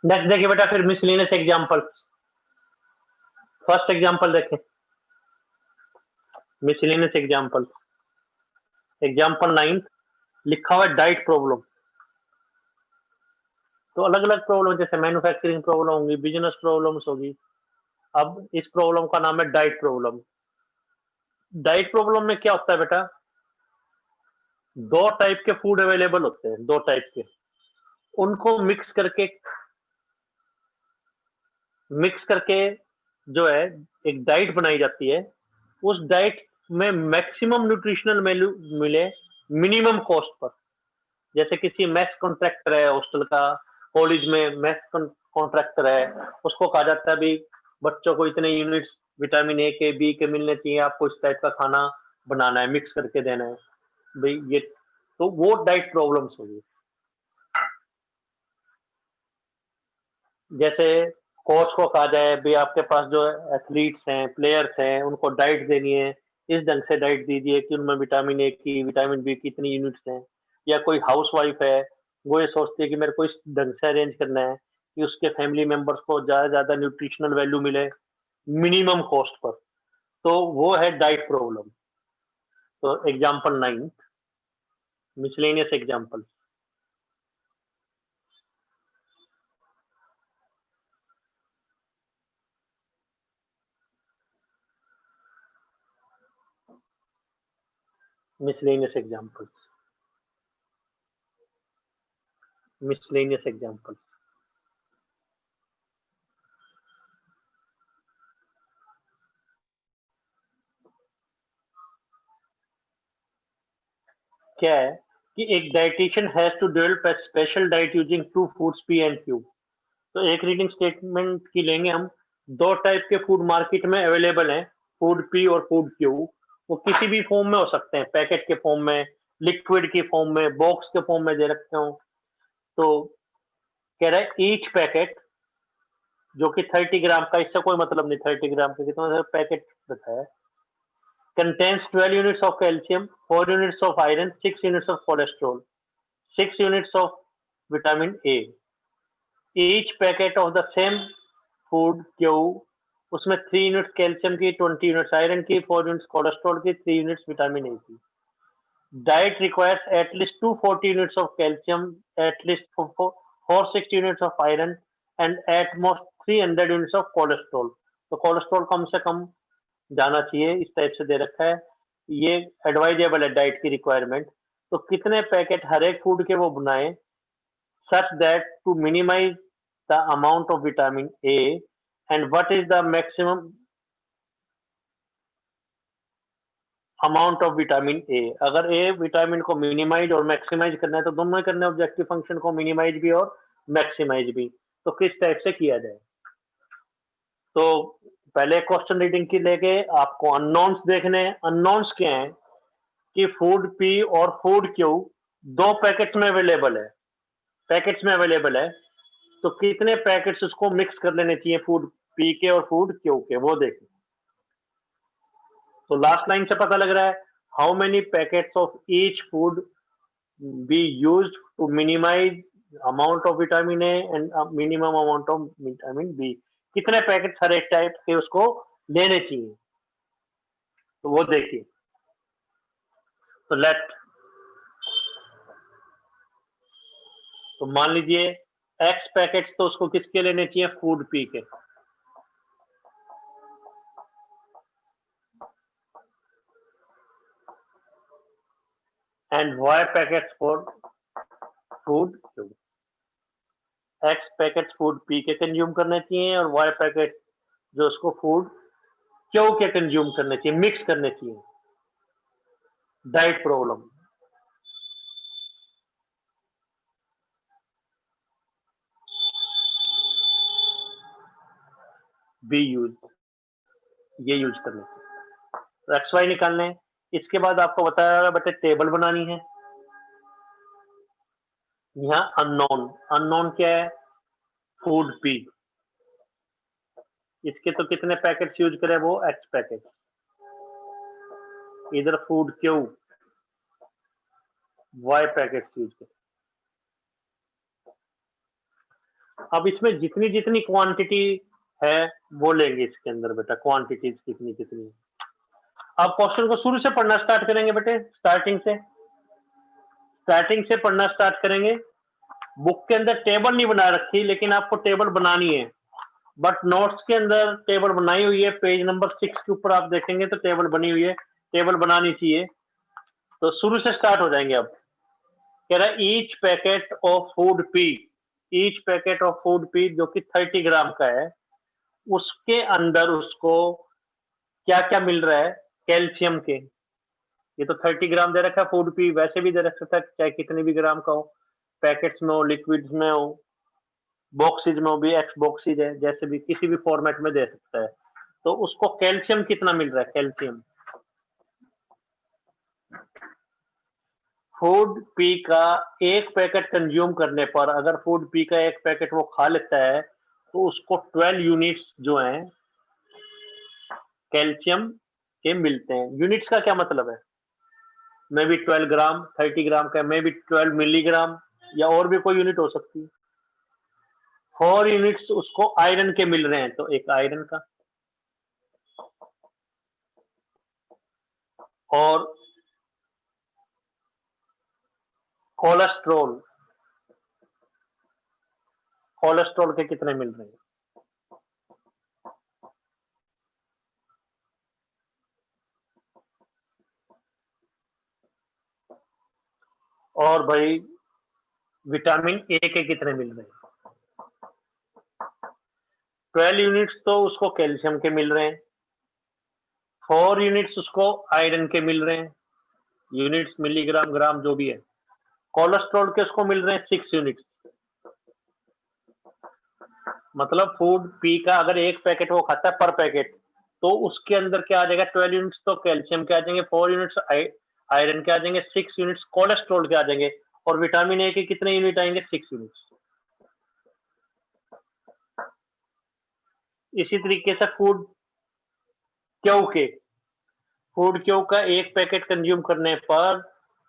Next देखिए बेटा, फिर मिसलेनियस एग्जांपल। फर्स्ट एग्जांपल देखें, मिसलेनियस एग्जांपल। एग्जांपल 9 लिखा हुआ है डाइट प्रॉब्लम। तो अलग अलग प्रॉब्लम, जैसे मैन्युफैक्चरिंग प्रॉब्लम होगी, बिजनेस प्रॉब्लम्स होगी। अब इस प्रॉब्लम का नाम है डाइट प्रॉब्लम। डाइट प्रॉब्लम में क्या होता है बेटा, दो टाइप के फूड अवेलेबल होते हैं, दो टाइप के, उनको मिक्स करके जो है एक डाइट बनाई जाती है। उस डाइट में मैक्सिमम न्यूट्रिशनल वैल्यू मिले मिनिमम कॉस्ट पर। जैसे किसी मेस कॉन्ट्रैक्टर है हॉस्टल का, कॉलेज में मेस कॉन्ट्रैक्टर है, उसको कहा जाता है भी बच्चों को इतने यूनिट्स विटामिन ए के बी के मिलने चाहिए, आपको इस टाइप का खाना बनाना है, मिक्स करके देना है भाई ये। तो वो डाइट प्रॉब्लम्स होगी। जैसे कोच को कहा जाए भी आपके पास जो एथलीट्स हैं, प्लेयर्स हैं, उनको डाइट देनी है, इस ढंग से डाइट दीजिए कि उनमें विटामिन ए की, विटामिन बी की इतनी यूनिट्स हैं। या कोई हाउस वाइफ है, वो ये सोचती है कि मेरे को इस ढंग से अरेंज करना है कि उसके फैमिली मेंबर्स को ज्यादा से ज्यादा न्यूट्रिशनल वैल्यू मिले मिनिमम कॉस्ट पर। तो वो है डाइट प्रॉब्लम। तो example 9, miscellaneous example. Miscellaneous example, miscellaneous example. क्या है कि एक dietitian has to develop a special diet using two foods P and Q. तो एक रीडिंग स्टेटमेंट की लेंगे हम। दो टाइप के फूड मार्केट में अवेलेबल हैं, फूड पी और फूड क्यू। वो किसी भी फॉर्म में हो सकते हैं, पैकेट के फॉर्म में, लिक्विड के फॉर्म में, बॉक्स के फॉर्म में दे रखते हो। तो कह रहा है ईच पैकेट, जो कि 30 ग्राम का, इससे कोई मतलब नहीं 30 ग्राम का कितना पैकेट बताया, contains 12 units of calcium, 4 units of iron, 6 units of cholesterol, 6 units of vitamin A। Each packet of the same food Q, उसमें 3 यूनिट्स कैल्शियम की, 20 यूनिट्स आयरन की, 4 यूनिट्स कोलेस्ट्रॉल की, 3 यूनिट्स विटामिन ए की। Diet requires at least 240 units of calcium, at least 460 units of iron and at most 300 units of cholesterol. तो cholesterol कम से कम जाना चाहिए, इस टाइप से दे रखा है। ये एडवाइजेबल है डाइट की रिक्वायरमेंट। तो कितने पैकेट हर एक फूड के वो बनाए such that to minimize the amount of vitamin A, and what is the maximum amount of vitamin ए। अगर ए विटामिन को मिनिमाइज और मैक्सिमाइज करना है तो दोनों ही करना है, ऑब्जेक्टिव फंक्शन को मिनिमाइज भी और मैक्सिमाइज भी। तो किस टाइप से किया जाए। तो पहले क्वेश्चन रीडिंग की लेके आपको अननोन्स देखने हैं। अननोन्स क्या है कि फूड पी और फूड क्यू दो पैकेट्स में अवेलेबल है, पैकेट्स में अवेलेबल है। तो कितने पैकेट्स उसको मिक्स कर लेने चाहिए, फूड पी के और फूड क्यू के, वो देखें। तो लास्ट लाइन से पता लग रहा है, how many packets of each food be used to minimize amount of vitamin A and minimum amount of vitamin B. कितने पैकेट्स हर एक टाइप के उसको लेने चाहिए, तो वो देखिए। तो लेट, तो मान लीजिए एक्स पैकेट्स तो उसको किसके लेने चाहिए, फूड पी के। And Y packets for food Q. X packet food P के कंज्यूम करने चाहिए और वाई पैकेट जो उसको फूड क्यों के कंज्यूम करने चाहिए, मिक्स करने चाहिए। डाइट प्रॉब्लम बी यूज, ये यूज करने चाहिए। तो एक्स वाई निकालने हैं। इसके बाद आपको बताया बेटे टेबल बनानी है। यहाँ अननोन, अननोन क्या है, फूड पी। इसके तो कितने पैकेट्स यूज करें, वो एक्स पैकेट। इधर food Q, Y packets use करें। अब इसमें जितनी जितनी क्वांटिटी है वो लेंगे इसके अंदर बेटा, क्वांटिटीज कितनी कितनी। अब क्वेश्चन को शुरू से पढ़ना स्टार्ट करेंगे बेटे, स्टार्टिंग से पढ़ना स्टार्ट करेंगे। बुक के अंदर टेबल नहीं बना रखी, लेकिन आपको टेबल बनानी है, बट नोट्स के अंदर टेबल बनाई हुई है। पेज नंबर 6 के ऊपर आप देखेंगे तो टेबल बनी हुई है, टेबल बनानी चाहिए। तो शुरू से स्टार्ट हो जाएंगे। अब कह रहा है each packet of food P, each packet of food P जो कि 30 ग्राम का है, उसके अंदर उसको क्या क्या मिल रहा है, कैल्शियम के। ये तो 30 ग्राम दे रखा है फूड पी, वैसे भी दे रखा है चाहे कितने भी ग्राम का हो, पैकेट्स में हो, लिक्विड्स में हो, बॉक्सेज में हो भी, एक्स बॉक्सेज है, जैसे भी किसी भी फॉर्मेट में दे सकता है। तो उसको कैल्शियम कितना मिल रहा है, कैल्शियम। फूड पी का एक पैकेट कंज्यूम करने पर, अगर फूड पी का एक पैकेट वो खा लेता है तो उसको 12 यूनिट्स जो हैं कैल्शियम के मिलते हैं। यूनिट्स का क्या मतलब है, मे बी 12 ग्राम, 30 ग्राम का, मे बी 12 मिलीग्राम, या और भी कोई यूनिट हो सकती है। 4 यूनिट्स उसको आयरन के मिल रहे हैं, तो एक आयरन का। और कोलेस्ट्रॉल, कोलेस्ट्रॉल के कितने मिल रहे हैं। और भाई विटामिन ए के कितने मिल रहे हैं। 12 यूनिट्स तो उसको कैल्शियम के मिल रहे हैं, 4 यूनिट्स उसको आयरन के मिल रहे हैं, यूनिट्स मिलीग्राम ग्राम जो भी है। कोलेस्ट्रॉल के उसको मिल रहे हैं 6 यूनिट्स। मतलब फूड पी का अगर एक पैकेट वो खाता है पर पैकेट, तो उसके अंदर क्या आ जाएगा, 12 यूनिट्स तो कैल्शियम के आ जाएंगे, 4 यूनिट्स आयरन के आ जाएंगे, 6 यूनिट्स कोलेस्ट्रॉल के आ जाएंगे। और विटामिन ए के कितने यूनिट आएंगे, 6 यूनिट्स। इसी तरीके से फूड क्यू का एक पैकेट कंज्यूम करने पर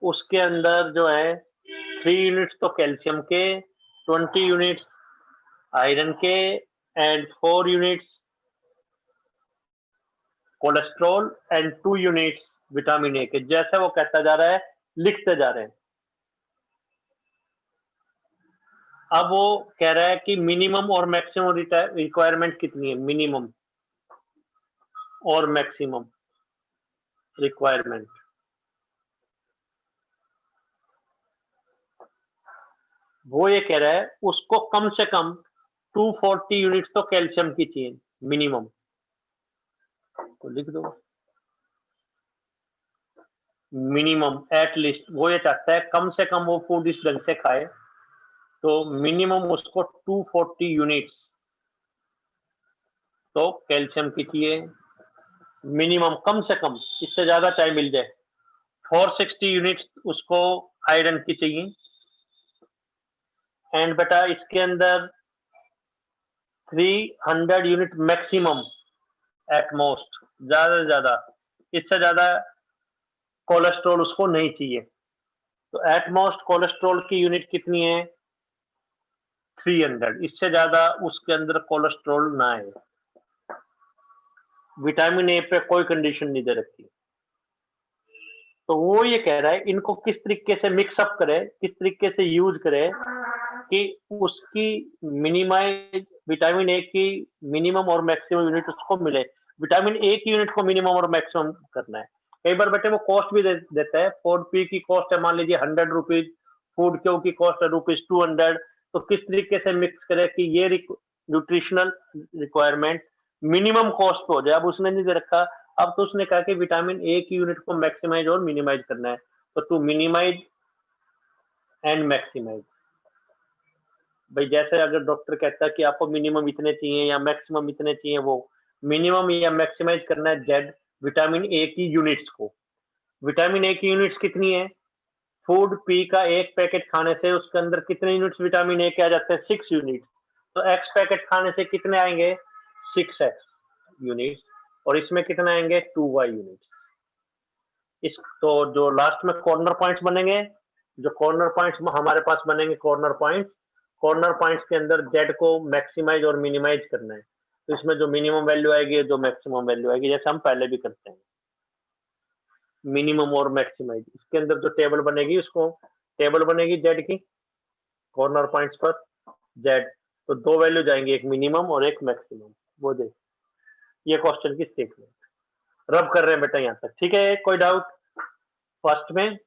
उसके अंदर जो है 3 यूनिट्स तो कैल्शियम के, 20 यूनिट्स आयरन के, and 4 units cholesterol and 2 units vitamin ए के। जैसे वो कहता जा रहा है लिखते जा रहे हैं। अब वो कह रहा है कि मिनिमम और मैक्सिमम रिक्वायरमेंट कितनी है, मिनिमम और मैक्सिमम रिक्वायरमेंट। वो ये कह रहा है उसको कम से कम 240 यूनिट्स तो कैल्शियम की चाहिए मिनिमम। तो लिख दो मिनिमम, एटलीस्ट वो ये चाहता है कम से कम वो फूड इस ढंग से खाए, तो मिनिमम उसको 240 यूनिट्स तो कैल्शियम की चाहिए मिनिमम, कम से कम, इससे ज्यादा चाहे मिल जाए। 460 यूनिट्स उसको आयरन की चाहिए। एंड बेटा इसके अंदर 300 यूनिट मैक्सिमम, एट मोस्ट, ज्यादा से ज्यादा, इससे ज्यादा कोलेस्ट्रॉल उसको नहीं चाहिए। तो एट मोस्ट कोलेस्ट्रॉल की यूनिट कितनी है, 300, इससे ज्यादा उसके अंदर कोलेस्ट्रॉल ना है। विटामिन ए पे कोई कंडीशन नहीं दे रखी। तो वो ये कह रहा है इनको किस तरीके से मिक्सअप करे, किस तरीके से यूज करे कि उसकी मिनिमाइज, विटामिन ए की मिनिमम और मैक्सिमम यूनिट उसको मिले। विटामिन ए की यूनिट को मिनिमम और मैक्सिमम करना है। कई बार बेटे वो कॉस्ट भी देता है, फूड पी की कॉस्ट है मान लीजिए 100 रुपीज, फूड क्यू की कॉस्ट है ₹200। तो किस तरीके से मिक्स करे कि ये न्यूट्रिशनल रिक्वायरमेंट मिनिमम कॉस्ट पे हो जाए। अब उसने नहीं दे रखा, अब तो उसने कहा कि विटामिन ए की यूनिट को मैक्सिमाइज और मिनिमाइज करना है। तो टू मिनिमाइज एंड मैक्सिमाइज, भाई जैसे अगर डॉक्टर कहता है कि आपको मिनिमम इतने चाहिए या मैक्सिमम इतने चाहिए, वो मिनिमम या मैक्सिमाइज करना है जेड विटामिन ए की यूनिट्स को। विटामिन ए की यूनिट्स कितनी है, फूड पी का एक पैकेट खाने से उसके अंदर कितने यूनिट्स विटामिन ए के आ जाते हैं, 6 यूनिट। तो एक्स पैकेट खाने से कितने आएंगे, 6x यूनिट, और इसमें कितने आएंगे, 2y यूनिट। इस तो जो लास्ट में कॉर्नर पॉइंट्स बनेंगे, जो कॉर्नर पॉइंट्स हमारे पास बनेंगे, कॉर्नर पॉइंट्स कॉर्नर पॉइंट्स के अंदर जेड को मैक्सिमाइज और मिनिमाइज करना है, तो इसमें जो मिनिमम वैल्यू आएगी जो मैक्सिमम वैल्यू आएगी, जैसे हम पहले भी करते हैं मिनिमम और मैक्सिमाइज। इसके अंदर जो टेबल बनेगी उसको टेबल बनेगी जेड की कॉर्नर पॉइंट्स पर जेड, तो दो वैल्यू जाएंगी, एक मिनिमम और एक मैक्सिमम। वो देख, ये क्वेश्चन की स्टेटमेंट रब कर रहे हैं बेटा यहाँ तक, ठीक है? कोई डाउट फर्स्ट में?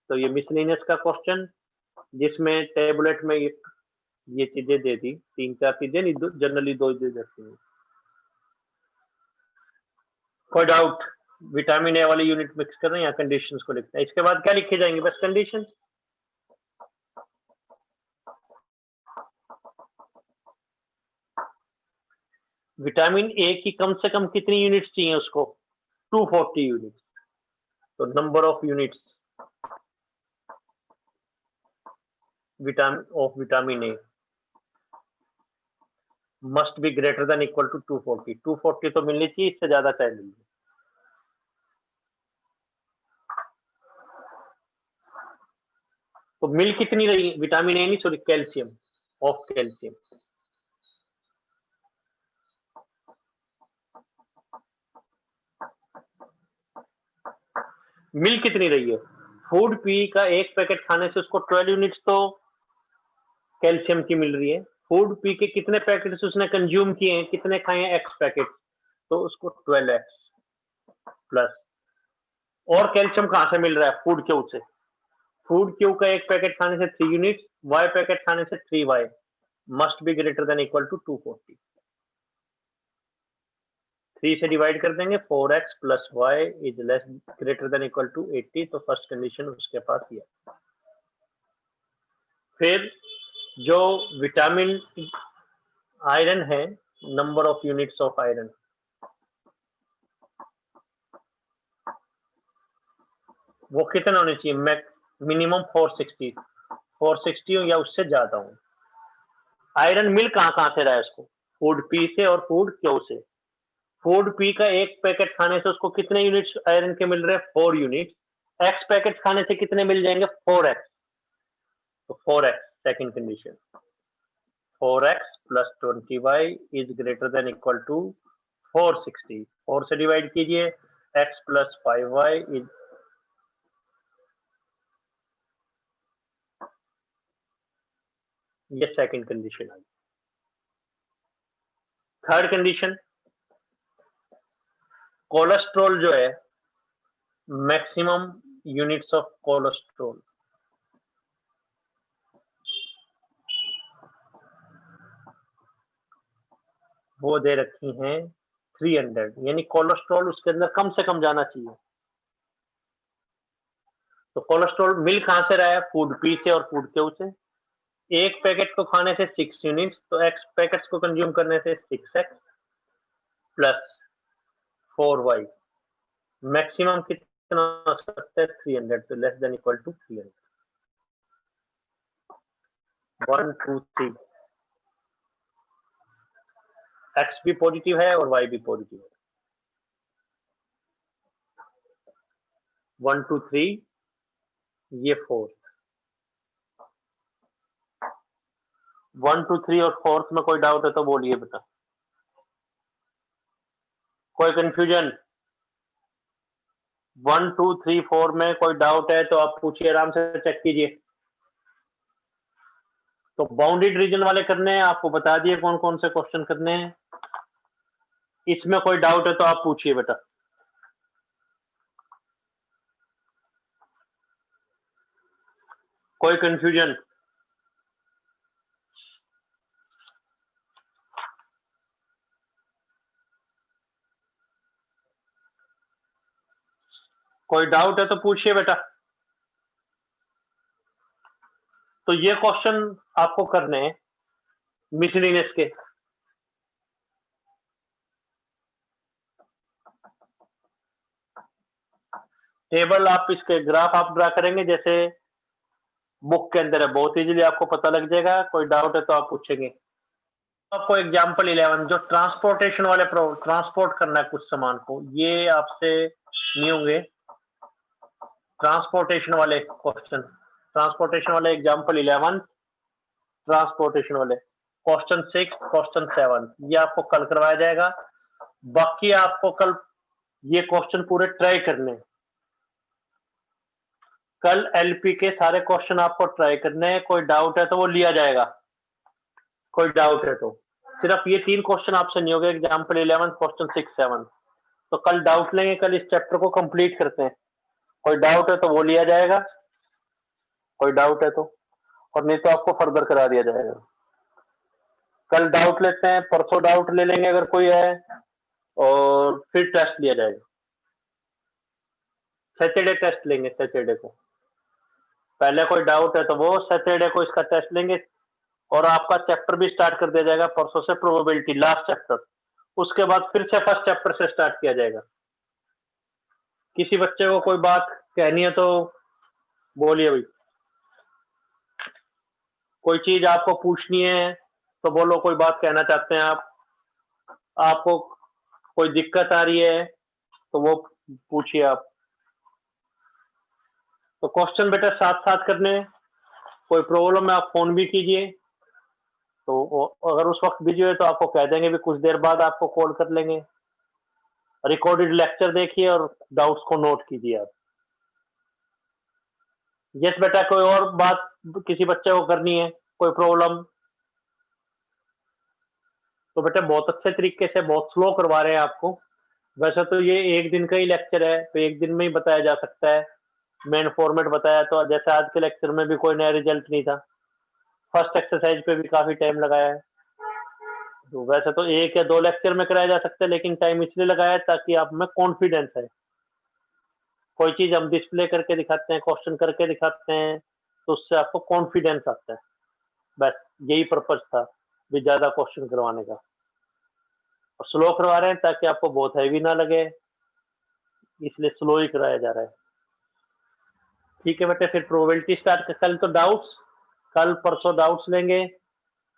तो ये मिसलेनियस का क्वेश्चन जिसमें टेबलेट में ये चीजें दे दी, 3-4 चीजें नहीं, जनरली 2 दे देती हैं। कोई डाउट? विटामिन ए वाली यूनिट मिक्स कर रहे हैं या कंडीशंस को लिखते हैं? इसके बाद क्या लिखे जाएंगे? बस कंडीशंस। विटामिन ए की कम से कम कितनी यूनिट्स चाहिए उसको? 240 यूनिट्स। तो number of units vitamin A must be greater than equal to 240। 240 तो मिलनी चाहिए, इससे ज्यादा चाहे मिल जाए। तो मिल कितनी रही विटामिन ए नहीं, सॉरी कैल्शियम, ऑफ कैल्शियम। मिल कितनी रही है? फूड पी का एक पैकेट खाने से उसको 12 यूनिट्स तो कैल्शियम की मिल रही है। फूड पी के कितने पैकेट्स उसने कंज्यूम किए हैं, कितने खाए हैं? एक्स पैकेट, तो उसको 12x प्लस। और कैल्शियम कहां से मिल रहा है? फूड क्यू से। फूड क्यू का एक पैकेट खाने से 3 यूनिट्स, वाई पैकेट खाने से 3y, must be greater than equal to 240। 3 से डिवाइड कर देंगे, 4x plus Y is less greater than equal to 80, तो फर्स्ट कंडीशन उसके पास ये। फिर जो विटामिन आयरन है, number of units of iron, वो कितना होने चाहिए? मिनिमम 460, 460 हो या उससे ज्यादा हो। आयरन मिल कहां से रहा है उसको? फूड पी से और फूड क्यू से। फूड पी का एक पैकेट खाने से उसको कितने यूनिट्स आयरन के मिल रहे हैं? 4 यूनिट। एक्स पैकेट खाने से कितने मिल जाएंगे? 4x, तो 4x second condition. 4x plus 20y is greater than equal to 460। 4 से डिवाइड कीजिए, x प्लस 5y इज, ये सेकंड कंडीशन आई। थर्ड कंडीशन, कोलेस्ट्रॉल जो है, मैक्सिमम यूनिट्स ऑफ कोलेस्ट्रॉल, वो दे रखी हैं 300, यानी कोलेस्ट्रॉल उसके अंदर कम से कम जाना चाहिए। तो कोलेस्ट्रॉल मिल कहां से रहा है? फूड पी से और फूड क्यू से। एक पैकेट को खाने से 6 यूनिट्स, तो एक्स पैकेट्स को कंज्यूम करने से 6x प्लस 4y, मैक्सिमम कितना हो सकता है? 300, तो less than equal to 300। 1 2 3, X भी पॉजिटिव है और वाई भी पॉजिटिव है। 1 2 3, ये 4, 1 2 3 और 4 में कोई डाउट है तो बोलिए बेटा। कोई कंफ्यूजन? 1 2 3 4 में कोई डाउट है तो आप पूछिए, आराम से चेक कीजिए। तो बाउंडेड रीजन वाले करने हैं, आपको बता दिए कौन कौन से क्वेश्चन करने हैं। इसमें कोई डाउट है तो आप पूछिए बेटा। कोई कंफ्यूजन? कोई डाउट है तो पूछिए बेटा। तो ये क्वेश्चन आपको करने हैं मिसलिनियस के। टेबल आप इसके ग्राफ आप ड्रा करेंगे जैसे बुक के अंदर है, बहुत इजीली आपको पता लग जाएगा। कोई डाउट है तो आप पूछेंगे। आपको एग्जांपल 11 जो ट्रांसपोर्टेशन वाले ट्रांसपोर्ट करना है कुछ सामान को, ये आपसे नहीं होंगे ट्रांसपोर्टेशन वाले क्वेश्चन। ट्रांसपोर्टेशन वाले एग्जांपल 11, ट्रांसपोर्टेशन वाले, क्वेश्चन 6, क्वेश्चन 7 ये आपको कल करवाया जाएगा। बाकी आपको कल ये क्वेश्चन पूरे ट्राई करने हैं। कल एलपी के सारे क्वेश्चन आपको ट्राई करने हैं, कोई डाउट है तो वो लिया जाएगा, कोई डाउट है तो। सिर्फ ये 3 क्वेश्चन आपसे नहीं होगा, एग्जाम्पल 11 क्वेश्चन 6, 7। तो कल डाउट लेंगे, कल इस चैप्टर को कंप्लीट करते हैं। कोई डाउट है तो वो लिया जाएगा, कोई डाउट है तो, और नहीं तो आपको फर्दर करा दिया जाएगा। कल डाउट लेते हैं, परसों डाउट ले लेंगे अगर कोई है, और फिर टेस्ट लिया जाएगा। सैटरडे टेस्ट लेंगे, सैटरडे को। पहले कोई डाउट है तो वो सैटरडे को इसका टेस्ट लेंगे, और आपका चैप्टर भी स्टार्ट कर दिया जाएगा परसों से, प्रोबेबिलिटी लास्ट चैप्टर। उसके बाद फिर से फर्स्ट चैप्टर से स्टार्ट किया जाएगा। किसी बच्चे को कोई बात कहनी है तो बोलिए भाई, कोई चीज आपको पूछनी है तो बोलो, कोई बात कहना चाहते हैं आप, आपको कोई दिक्कत आ रही है तो वो पूछिए आप। तो क्वेश्चन बेटा साथ साथ करने हैं, कोई प्रॉब्लम है आप फोन भी कीजिए, तो अगर उस वक्त बिजी हुए तो आपको कह देंगे भी कुछ देर बाद आपको कॉल कर लेंगे। रिकॉर्डेड लेक्चर देखिए और डाउट्स को नोट कीजिए आप। यस बेटा, कोई और बात किसी बच्चे को करनी है, कोई प्रॉब्लम? तो बेटा बहुत अच्छे तरीके से, बहुत स्लो करवा रहे हैं आपको। वैसे तो ये एक दिन का ही लेक्चर है, तो एक दिन में ही बताया जा सकता है। मेन फॉर्मेट बताया, तो जैसे आज के लेक्चर में भी कोई नया रिजल्ट नहीं था, फर्स्ट एक्सरसाइज पे भी काफी टाइम लगाया है। तो वैसे तो 1 या 2 लेक्चर में कराया जा सकता है, लेकिन टाइम इसलिए लगाया है ताकि आप में कॉन्फिडेंस है। कोई चीज हम डिस्प्ले करके दिखाते हैं, क्वेश्चन करके दिखाते हैं, तो उससे आपको कॉन्फिडेंस आता है। बस यही पर्पज था भी ज्यादा क्वेश्चन करवाने का, और स्लो करवा रहे हैं ताकि आपको बहुत हैवी ना लगे, इसलिए स्लो ही कराया जा रहा है। ठीक है बेटे, फिर प्रोबेबिलिटी स्टार्ट, कल तो डाउट्स, कल परसों डाउट्स लेंगे,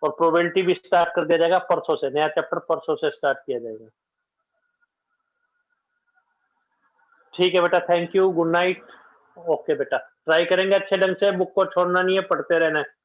और प्रोबेबिलिटी भी स्टार्ट कर दिया जाएगा परसों से, नया चैप्टर परसों से स्टार्ट किया जाएगा। ठीक है बेटा, thank you, good night. Okay बेटा, ट्राई करेंगे अच्छे ढंग से, बुक को छोड़ना नहीं है, पढ़ते रहना है।